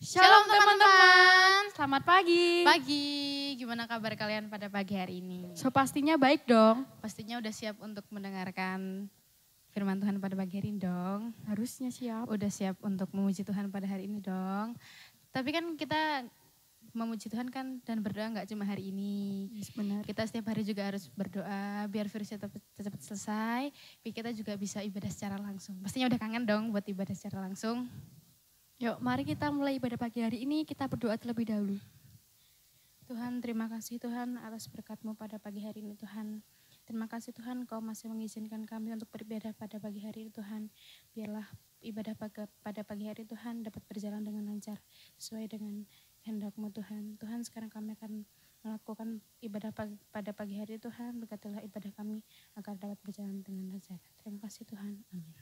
Shalom teman-teman. Selamat pagi. Pagi, gimana kabar kalian pada pagi hari ini? So pastinya baik dong. Pastinya udah siap untuk mendengarkan firman Tuhan pada pagi hari ini dong. Harusnya siap. Udah siap untuk memuji Tuhan pada hari ini dong. Tapi kan kita memuji Tuhan kan dan berdoa nggak cuma hari ini. Yes, benar. Kita setiap hari juga harus berdoa biar virusnya cepat selesai. Biar kita juga bisa ibadah secara langsung. Pastinya udah kangen dong buat ibadah secara langsung. Yuk mari kita mulai ibadah pagi hari ini, kita berdoa terlebih dahulu. Tuhan, terima kasih Tuhan atas berkat-Mu pada pagi hari ini Tuhan. Terima kasih Tuhan Kau masih mengizinkan kami untuk beribadah pada pagi hari ini Tuhan. Biarlah ibadah pada pagi hari Tuhan dapat berjalan dengan lancar sesuai dengan kehendak-Mu Tuhan. Tuhan, sekarang kami akan melakukan ibadah pada pagi hari Tuhan. Berkatilah ibadah kami agar dapat berjalan dengan lancar. Terima kasih Tuhan. Amin.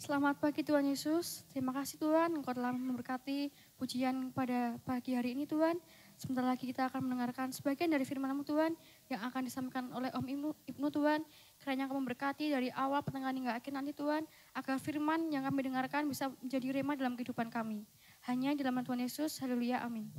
Selamat pagi Tuhan Yesus, terima kasih Tuhan Engkau telah memberkati pujian pada pagi hari ini Tuhan. Sebentar lagi kita akan mendengarkan sebagian dari firman-Mu Tuhan yang akan disampaikan oleh Om Ibnu Tuhan. Kiranya Engkau memberkati dari awal pertengahan hingga akhir nanti Tuhan, agar firman yang kami dengarkan bisa menjadi rema dalam kehidupan kami. Hanya di dalam Tuhan Yesus, haleluya, amin.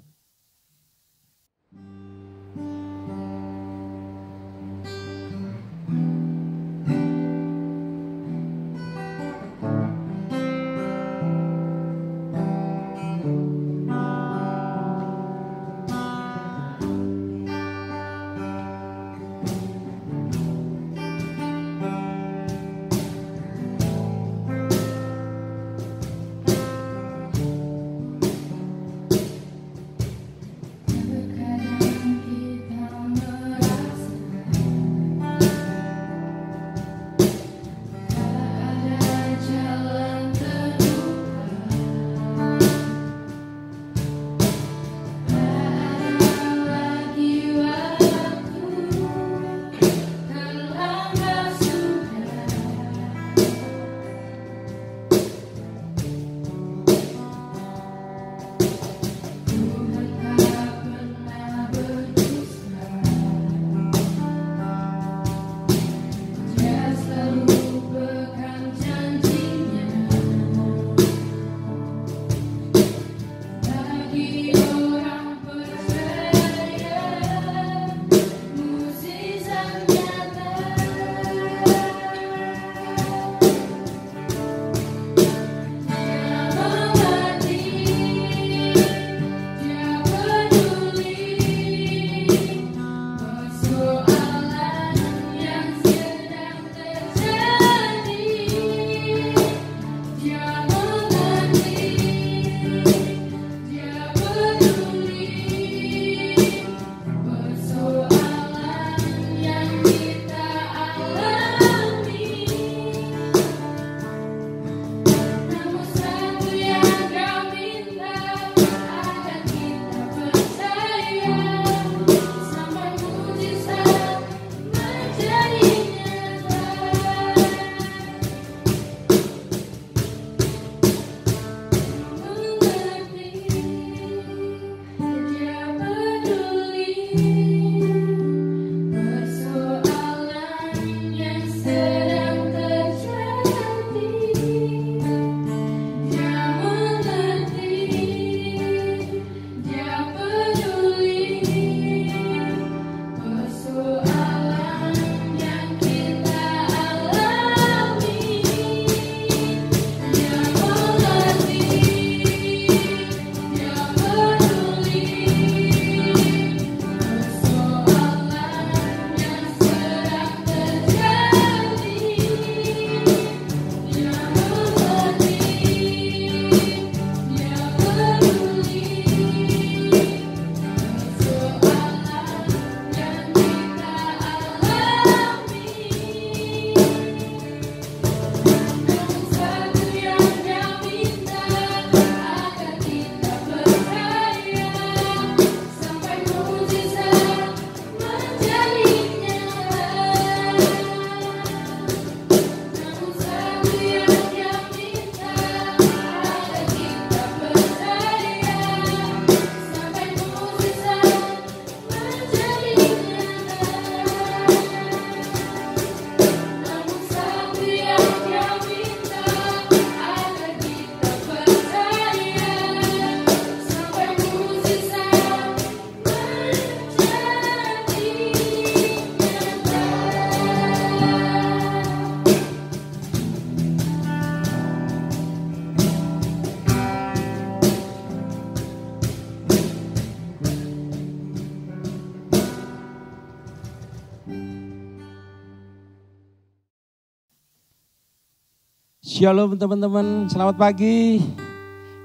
Shalom teman-teman, selamat pagi.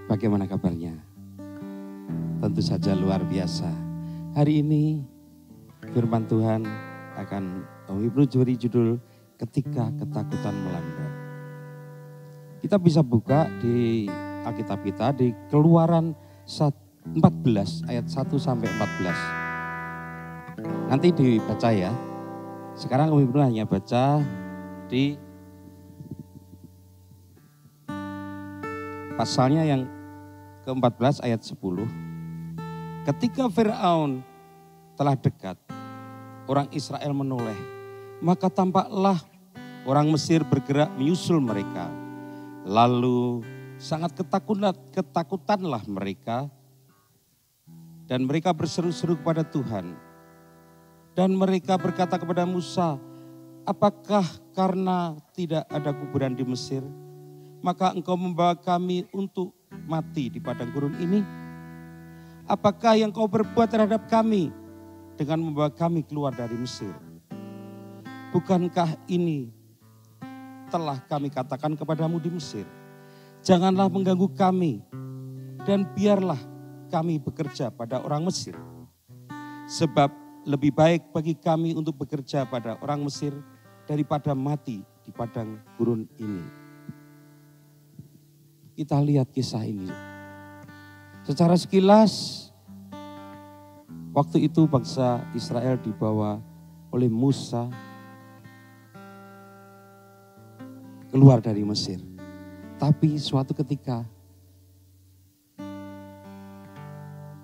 Bagaimana kabarnya? Tentu saja luar biasa. Hari ini firman Tuhan akan Om Ibnu beri judul Ketika Ketakutan Melanda. Kita bisa buka di Alkitab kita di Keluaran 14 ayat 1 sampai 14. Nanti dibaca ya. Sekarang Om Ibnu hanya baca di pasalnya yang ke-14 ayat 10. Ketika Firaun telah dekat, orang Israel menoleh, maka tampaklah orang Mesir bergerak menyusul mereka. Lalu sangat ketakutanlah mereka dan mereka berseru-seru kepada Tuhan. Dan mereka berkata kepada Musa, apakah karena tidak ada kuburan di Mesir, maka engkau membawa kami untuk mati di padang gurun ini? Apakah yang kau berbuat terhadap kami dengan membawa kami keluar dari Mesir? Bukankah ini telah kami katakan kepadamu di Mesir? Janganlah mengganggu kami dan biarlah kami bekerja pada orang Mesir. Sebab lebih baik bagi kami untuk bekerja pada orang Mesir daripada mati di padang gurun ini. Kita lihat kisah ini. Secara sekilas, waktu itu bangsa Israel dibawa oleh Musa keluar dari Mesir. Tapi suatu ketika,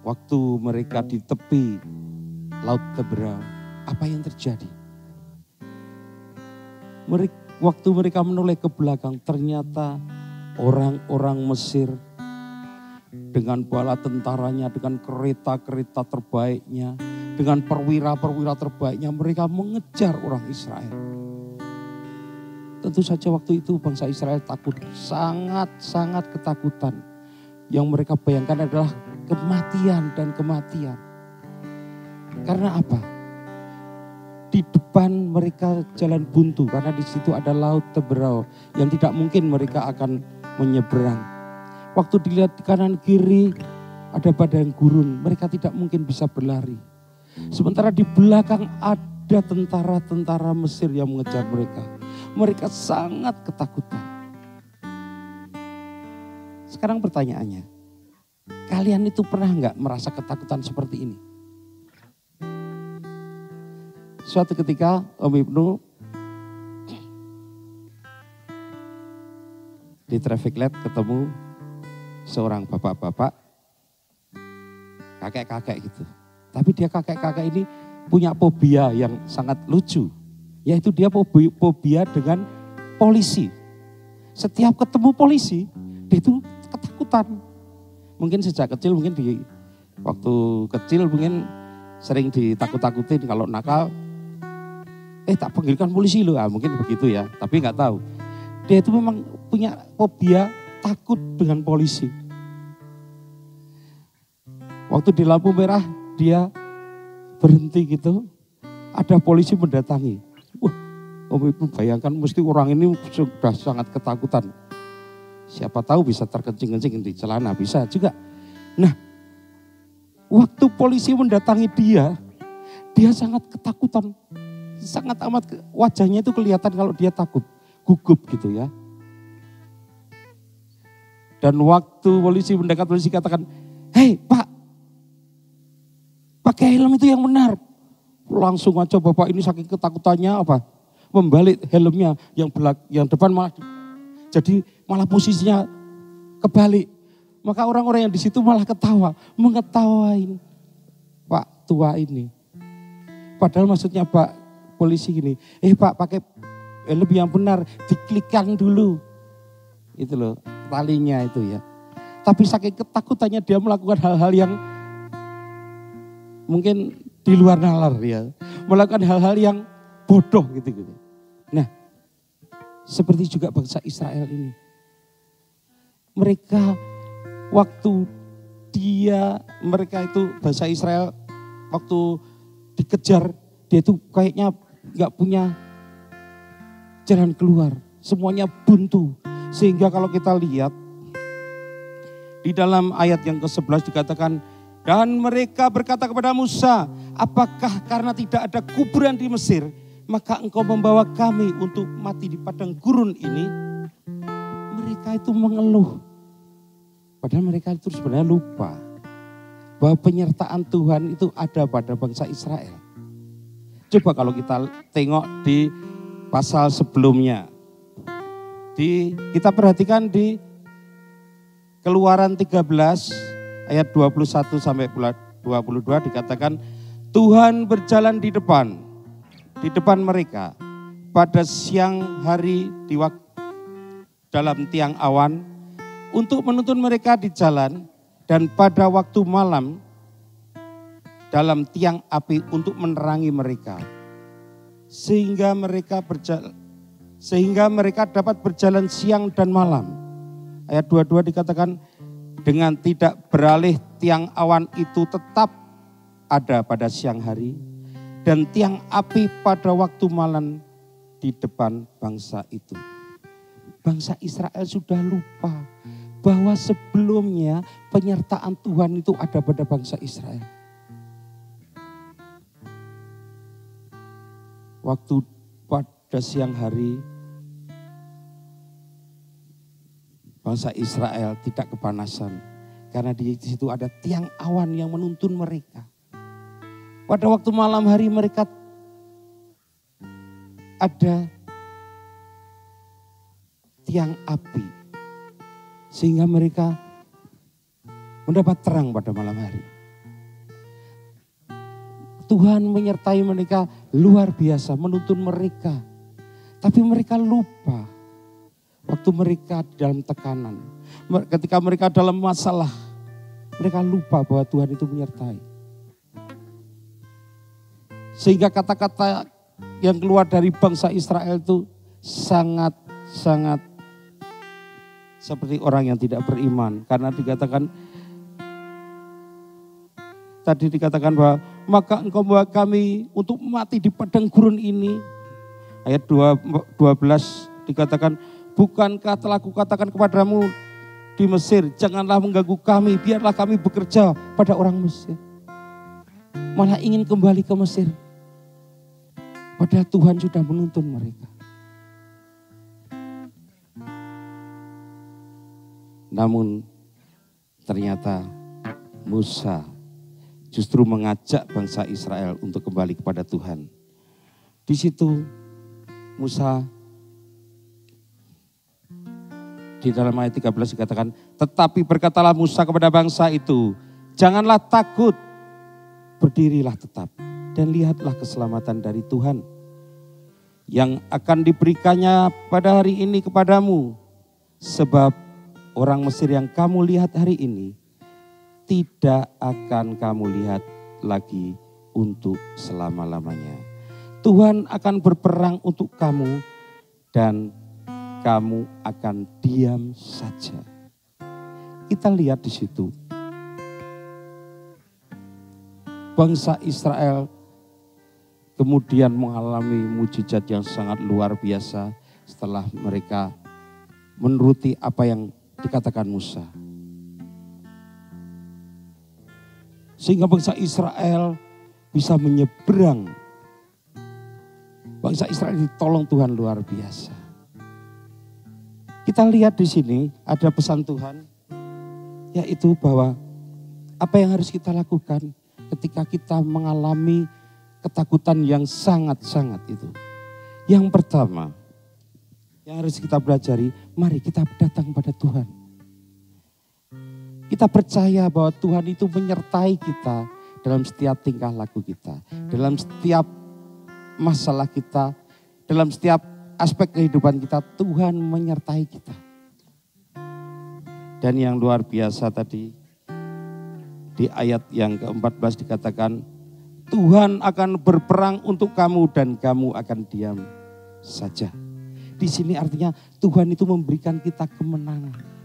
waktu mereka di tepi Laut Teberau, apa yang terjadi? Waktu mereka menoleh ke belakang, ternyata orang-orang Mesir dengan bala tentaranya, dengan kereta-kereta terbaiknya, dengan perwira-perwira terbaiknya, mereka mengejar orang Israel. Tentu saja waktu itu bangsa Israel takut, sangat-sangat ketakutan. Yang mereka bayangkan adalah kematian dan kematian. Karena apa? Di depan mereka jalan buntu, karena di situ ada Laut Teberau yang tidak mungkin mereka akan menyeberang. Waktu dilihat di kanan kiri ada padang gurun, mereka tidak mungkin bisa berlari. Sementara di belakang ada tentara-tentara Mesir yang mengejar mereka. Mereka sangat ketakutan. Sekarang pertanyaannya, kalian itu pernah nggak merasa ketakutan seperti ini? Suatu ketika Om Ibnu di traffic light ketemu seorang bapak-bapak, kakek-kakek gitu. Tapi dia kakek-kakek ini punya fobia yang sangat lucu. Yaitu dia fobia dengan polisi. Setiap ketemu polisi, dia itu ketakutan. Mungkin sejak kecil, mungkin di waktu kecil mungkin sering ditakut-takutin kalau nakal. Tak panggilkan polisi loh, mungkin begitu ya. Tapi nggak tahu. Dia itu memang punya fobia takut dengan polisi. Waktu di lampu merah dia berhenti gitu, ada polisi mendatangi. Om Ibu bayangkan mesti orang ini sudah sangat ketakutan. Siapa tahu bisa terkencing-kencing di celana, bisa juga. Nah, waktu polisi mendatangi dia sangat ketakutan. Sangat amat wajahnya itu kelihatan kalau dia takut, gugup gitu ya. Dan waktu polisi mendekat, polisi katakan, hei Pak, pakai helm itu yang benar. Langsung aja bapak ini saking ketakutannya apa? Membalik helmnya, yang depan malah malah posisinya kebalik. Maka orang-orang yang di situ malah ketawa, mengetawain Pak tua ini. Padahal maksudnya Pak polisi gini, Pak pakai helm yang benar, diklikkan dulu. Itu loh talinya itu ya. Tapi saking ketakutannya dia melakukan hal-hal yang mungkin di luar nalar ya. Melakukan hal-hal yang bodoh gitu. Nah, seperti juga bangsa Israel ini. Mereka waktu mereka itu bangsa Israel waktu dikejar, dia itu kayaknya nggak punya jalan keluar. Semuanya buntu. Sehingga kalau kita lihat di dalam ayat yang ke-11 dikatakan, dan mereka berkata kepada Musa, apakah karena tidak ada kuburan di Mesir, maka engkau membawa kami untuk mati di padang gurun ini? Mereka itu mengeluh. Padahal mereka itu sebenarnya lupa bahwa penyertaan Tuhan itu ada pada bangsa Israel. Coba kalau kita tengok di pasal sebelumnya. Kita perhatikan di Keluaran 13 ayat 21 sampai 22 dikatakan, Tuhan berjalan di depan mereka pada siang hari dalam tiang awan untuk menuntun mereka di jalan, dan pada waktu malam dalam tiang api untuk menerangi mereka, sehingga mereka dapat berjalan siang dan malam. Ayat 22 dikatakan, dengan tidak beralih tiang awan itu tetap ada pada siang hari, dan tiang api pada waktu malam di depan bangsa itu. Bangsa Israel sudah lupa bahwa sebelumnya penyertaan Tuhan itu ada pada bangsa Israel. Waktu pada siang hari, bangsa Israel tidak kepanasan karena di situ ada tiang awan yang menuntun mereka. Pada waktu malam hari mereka ada tiang api sehingga mereka mendapat terang pada malam hari. Tuhan menyertai mereka luar biasa, menuntun mereka. Tapi mereka lupa waktu mereka dalam tekanan, ketika mereka dalam masalah, mereka lupa bahwa Tuhan itu menyertai. Sehingga kata-kata yang keluar dari bangsa Israel itu sangat seperti orang yang tidak beriman. Karena tadi dikatakan bahwa maka engkau membawa kami untuk mati di padang gurun ini. Ayat 12 dikatakan, bukankah telah kukatakan kepadamu di Mesir, janganlah mengganggu kami, biarlah kami bekerja pada orang Mesir. Malah ingin kembali ke Mesir. Padahal Tuhan sudah menuntun mereka. Namun ternyata Musa justru mengajak bangsa Israel untuk kembali kepada Tuhan. Di situ Musa di dalam ayat 13 dikatakan, tetapi berkatalah Musa kepada bangsa itu, janganlah takut, berdirilah tetap dan lihatlah keselamatan dari Tuhan yang akan diberikannya pada hari ini kepadamu. Sebab orang Mesir yang kamu lihat hari ini tidak akan kamu lihat lagi untuk selama-lamanya. Tuhan akan berperang untuk kamu dan kamu akan diam saja. Kita lihat di situ. Bangsa Israel kemudian mengalami mujizat yang sangat luar biasa setelah mereka menuruti apa yang dikatakan Musa. Sehingga bangsa Israel bisa menyeberang. Bangsa Israel ditolong Tuhan luar biasa. Kita lihat di sini ada pesan Tuhan, yaitu bahwa apa yang harus kita lakukan ketika kita mengalami ketakutan yang sangat-sangat itu. Yang pertama, yang harus kita pelajari, mari kita datang pada Tuhan. Kita percaya bahwa Tuhan itu menyertai kita dalam setiap tingkah laku kita, dalam setiap masalah kita, dalam setiap aspek kehidupan kita, Tuhan menyertai kita. Dan yang luar biasa tadi, di ayat yang ke-14 dikatakan, Tuhan akan berperang untuk kamu dan kamu akan diam saja. Di sini artinya Tuhan itu memberikan kita kemenangan.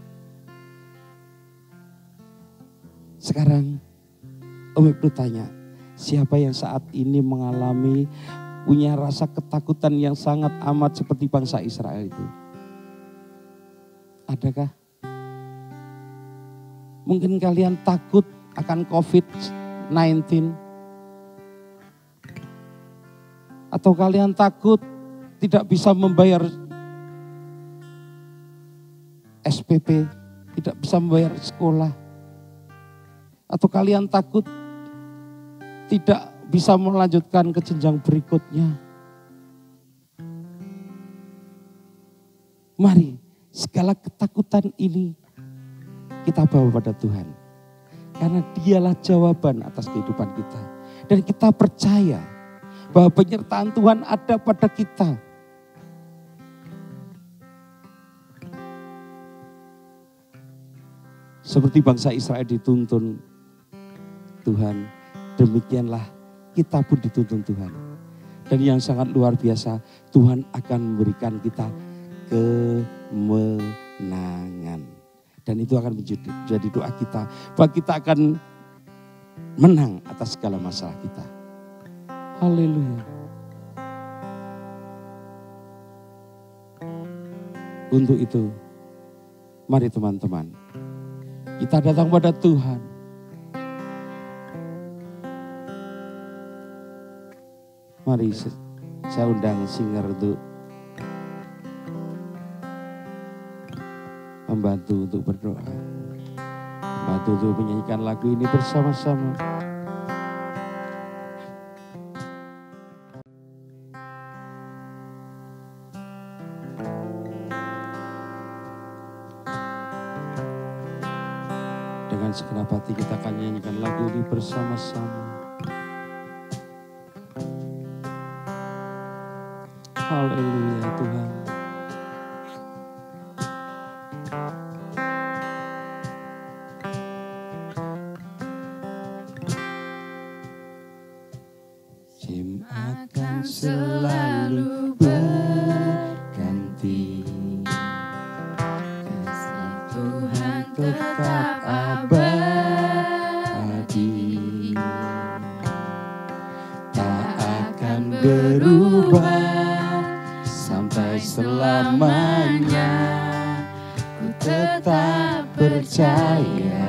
Sekarang Om Ibnu tanya, siapa yang saat ini mengalami punya rasa ketakutan yang sangat amat seperti bangsa Israel itu? Adakah? Mungkin kalian takut akan COVID-19. Atau kalian takut tidak bisa membayar SPP, tidak bisa membayar sekolah. Atau kalian takut tidak bisa melanjutkan ke jenjang berikutnya. Mari segala ketakutan ini kita bawa pada Tuhan. Karena dialah jawaban atas kehidupan kita. Dan kita percaya bahwa penyertaan Tuhan ada pada kita. Seperti bangsa Israel dituntun Tuhan, demikianlah kita pun dituntun Tuhan. Dan yang sangat luar biasa, Tuhan akan memberikan kita kemenangan. Dan itu akan menjadi doa kita, bahwa kita akan menang atas segala masalah kita. Haleluya. Untuk itu, mari teman-teman, kita datang pada Tuhan. Mari saya undang singer untuk membantu untuk berdoa. Membantu untuk menyanyikan lagu ini bersama-sama. Dengan segenap hati kita akan nyanyikan lagu ini bersama-sama. Haleluya Tuhan. Musim akan selalu berganti, kasih Tuhan tetap abadi, tak akan berubah sampai selamanya. Ku tetap percaya,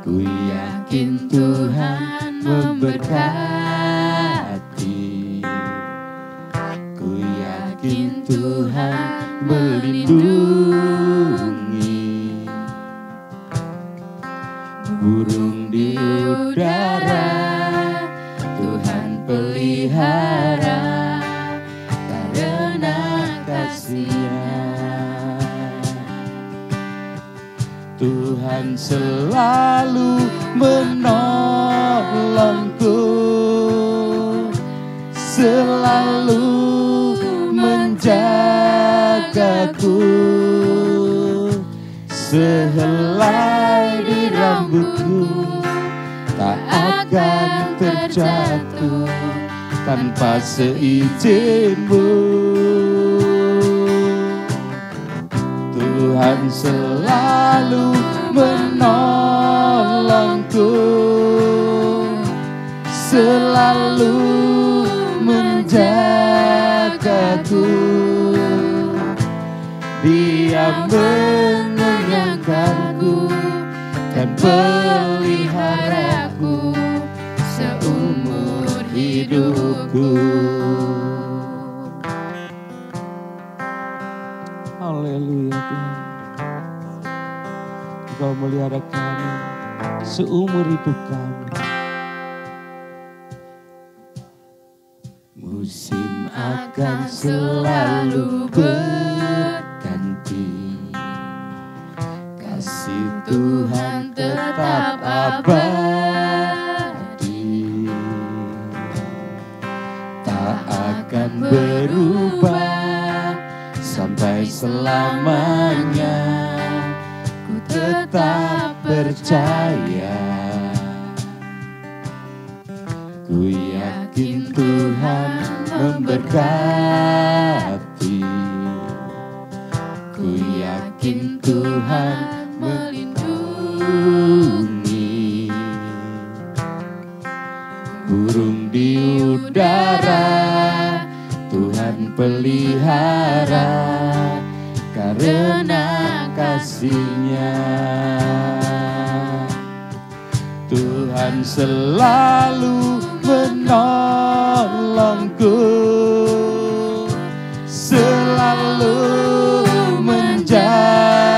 ku yakin Tuhan memberkati, ku yakin Tuhan melindungi. Burung di udara Tuhan pelihara, karena kasih-Nya. Tuhan selalu menolongku, selalu menjagaku. Sehelai di rambutku tak akan terjatuh tanpa seizin-Mu. Tuhan selalu menolongku, selalu menjagaku. Dia mengenyangkanku dan peliharaku seumur hidupku. Haleluya Tuhan. Engkau melihara kami seumur hidup kami. Musim akan selalu berganti, kasih Tuhan tetap abadi, tak akan berubah sampai selamanya. Ku tetap percaya, ku yakin Tuhan memberkati, ku yakin Tuhan melindungi. Burung udara, Tuhan pelihara karena kasih-Nya. Tuhan selalu menolongku, selalu menjagaku,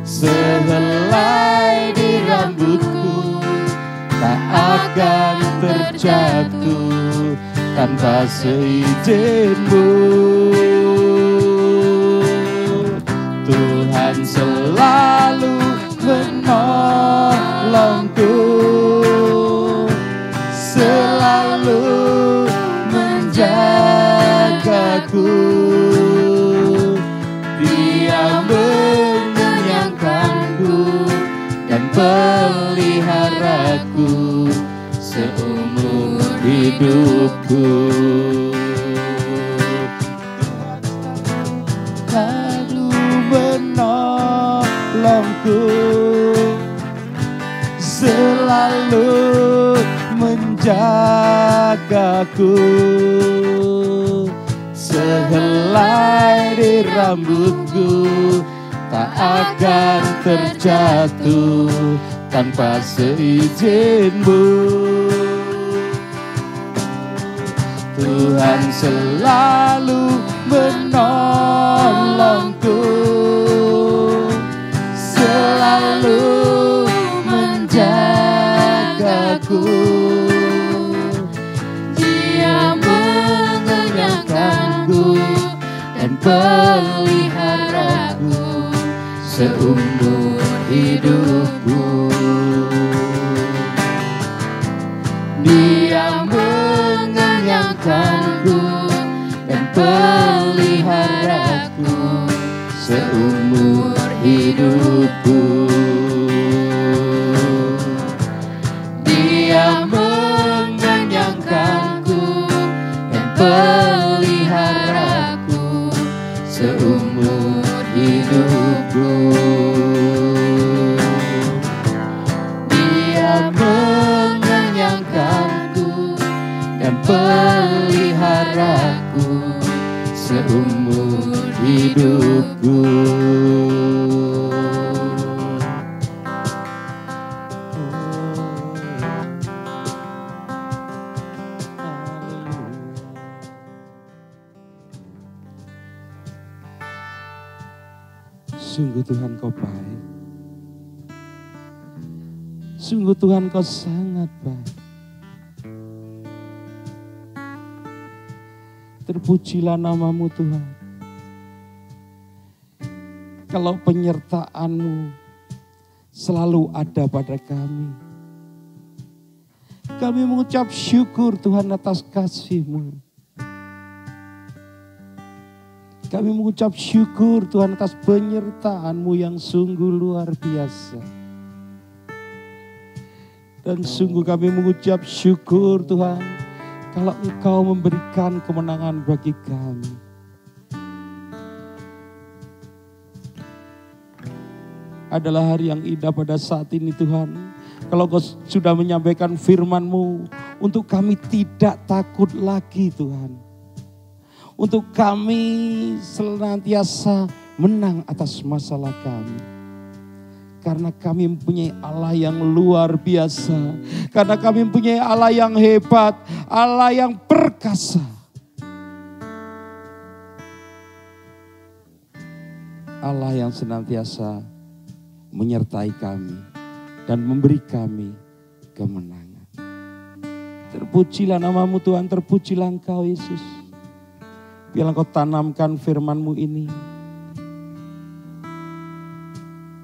sehelai di rambutku tak akan terjatuh tanpa seizin-Mu. Tuhan selalu menolongku, selalu menjagaku, Dia mengenyangkanku dan peliharaku seumur hidupku. Selalu menolongku, selalu menjagaku, sehelai di rambutku tak akan terjatuh tanpa seizin-Mu. Tuhan selalu menolongku, selalu menjagaku, Dia mengenyangkanku dan peliharaku seumur hidupku. Dia mengenyangkanku dan peliharaku seumur hidupku. Dia mengenyangkanku dan peliharaku seumur hidupku. Dia mengenyangkanku dan peliharaku seumur hidupku. Sungguh Tuhan Kau baik. Sungguh Tuhan Kau sangat baik. Terpujilah nama-Mu Tuhan. Kalau penyertaan-Mu selalu ada pada kami. Kami mengucap syukur Tuhan atas kasih-Mu. Kami mengucap syukur Tuhan atas penyertaan-Mu yang sungguh luar biasa. Dan sungguh kami mengucap syukur Tuhan kalau Engkau memberikan kemenangan bagi kami. Adalah hari yang indah pada saat ini Tuhan. Kalau Kau sudah menyampaikan firman-Mu untuk kami tidak takut lagi Tuhan. Untuk kami senantiasa menang atas masalah kami. Karena kami mempunyai Allah yang luar biasa. Karena kami mempunyai Allah yang hebat. Allah yang perkasa. Allah yang senantiasa menyertai kami. Dan memberi kami kemenangan. Terpujilah nama-Mu Tuhan. Terpujilah Engkau Yesus. Biarlah Engkau tanamkan firman-Mu ini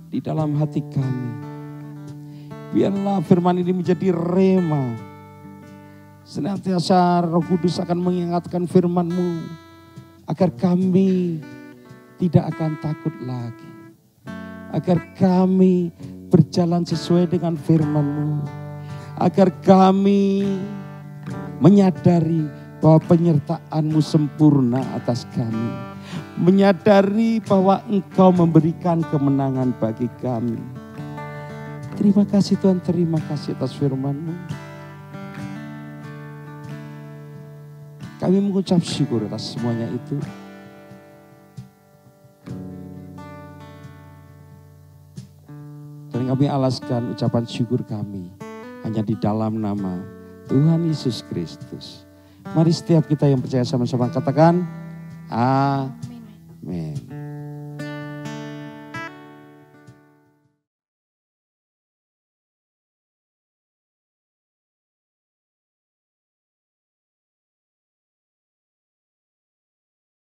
di dalam hati kami. Biarlah firman ini menjadi rema. Senantiasa Roh Kudus akan mengingatkan firman-Mu agar kami tidak akan takut lagi. Agar kami berjalan sesuai dengan firman-Mu. Agar kami menyadari bahwa penyertaan-Mu sempurna atas kami. Menyadari bahwa Engkau memberikan kemenangan bagi kami. Terima kasih Tuhan, terima kasih atas firman-Mu. Kami mengucap syukur atas semuanya itu. Dan kami alaskan ucapan syukur kami hanya di dalam nama Tuhan Yesus Kristus. Mari setiap kita yang percaya sama-sama katakan, Amin.